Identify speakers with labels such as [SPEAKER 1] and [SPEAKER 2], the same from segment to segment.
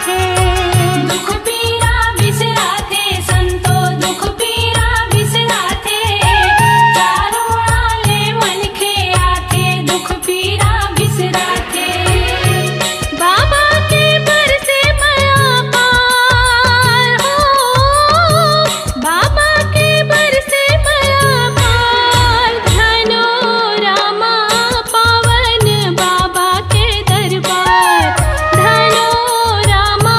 [SPEAKER 1] थे।
[SPEAKER 2] दुख पीरा बिसराते संतो दुख पीरा बिसराते, चारों आले मन के आते दुख पीरा बिसराते।
[SPEAKER 1] बाबा के बरसे माया पार हो, बाबा के बरसे माया पार, धनो रामा पावन बाबा के दरबार, धनो रामा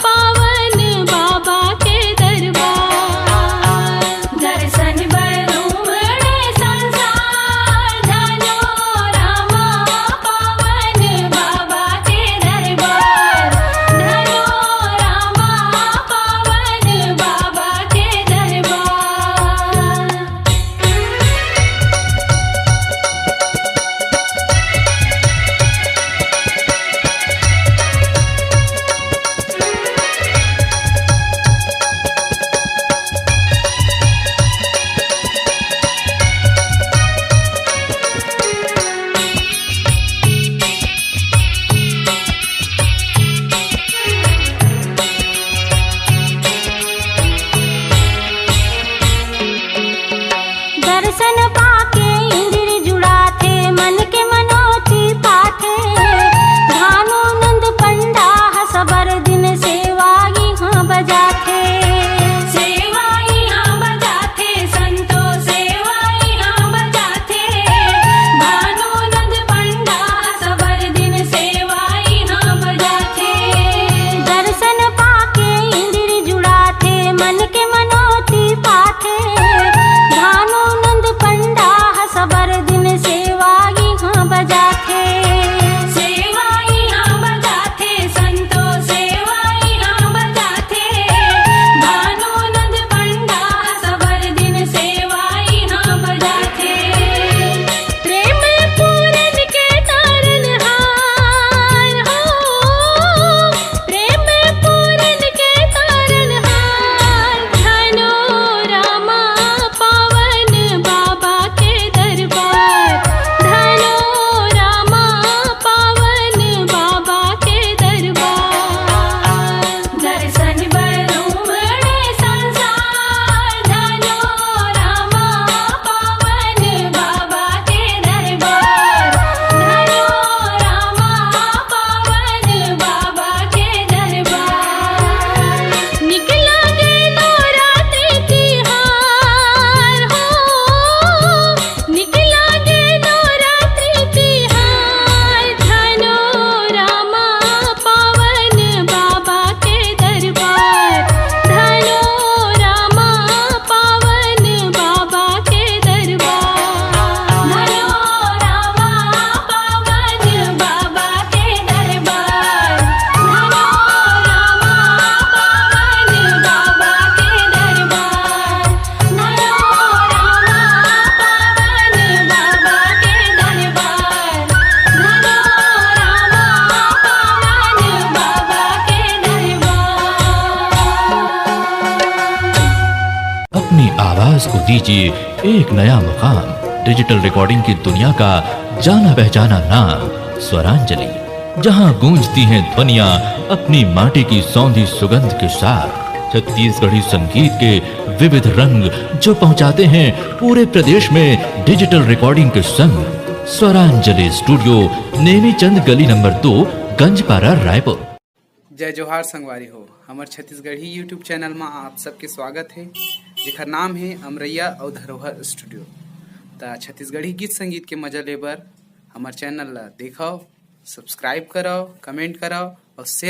[SPEAKER 1] पावन बाबा के दरबार।
[SPEAKER 2] दर्शन बरूमड़े संसार, धनो रामा पावन बाबा के दरबार, धनो रामा पावन बाबा के दरबार।
[SPEAKER 1] दर्शन पाके इंद्र जुड़ा थे, मन के मनोती पाथे, भानुनंद पंडा सबर दिन सेवा यहाँ बजाते।
[SPEAKER 2] सेवा यहाँ बजाते संतो सेवा यहाँ बजाते, भानुनंद पंडा सबर दिन सेवा यहाँ बजाते।
[SPEAKER 1] दर्शन पाके इंद्र जुड़ा थे, मन के मनोती पाथे, भानुनंद पंडा सबर दिन सेवा यहाँ बजाते।
[SPEAKER 2] सेवा यहाँ बजाते संतो सेवा यहाँ बजाते, भानुनंद पंडा सबर दिन सेवा यहाँ बजाते।
[SPEAKER 1] प्रेम पूरन के तारनहार हो, प्रेम पूरन के तारनहार, धनो रामा पावन बाबा के दरबार, धनो रामा पावन बाबा के दरबार।
[SPEAKER 2] दर्शन बरूमड़े संसार, धनो रामा पावन बाबा के दरबार, धनो रामा पावन बाबा के दरबार।
[SPEAKER 1] निकला गे नवरात्रि तिहार हो, निकला गे नवरात्रि तिहार, धनो रामा पावन बाबा के दरबार, धनो रामा पावन बाबा के दरबार।
[SPEAKER 2] धनो रामा पावन बाबा के दरबार, धनो रामा पावन बाबा के दरबार, धनो रामा पावन बाबा के दरबार, धनो रामा पावन बाबा के दरबार।
[SPEAKER 3] अपनी आवाज को दीजिए एक नया मुकाम। डिजिटल रिकॉर्डिंग की दुनिया का जाना पहचाना नाम स्वरांजलि, जहां गूंजती हैं ध्वनियां अपनी माटी की सौंधी सुगंध के साथ। छत्तीसगढ़ी संगीत के विविध रंग जो पहुंचाते हैं पूरे प्रदेश में डिजिटल रिकॉर्डिंग के संग। स्वरांजलि स्टूडियो, नेमीचंद गली नंबर 2, गंजपारा, रायपुर।
[SPEAKER 4] जय जोहार संगवारी हो। हमार छत्तीसगढ़ी यूट्यूब चैनल में आप सबके स्वागत है, जेकर नाम है अमरैया और धरोहर स्टूडियो। त छत्तीसगढ़ी गीत संगीत के मजा लेबर हमार चैनल ला देखो, सब्सक्राइब करो, कमेंट करो और शेयर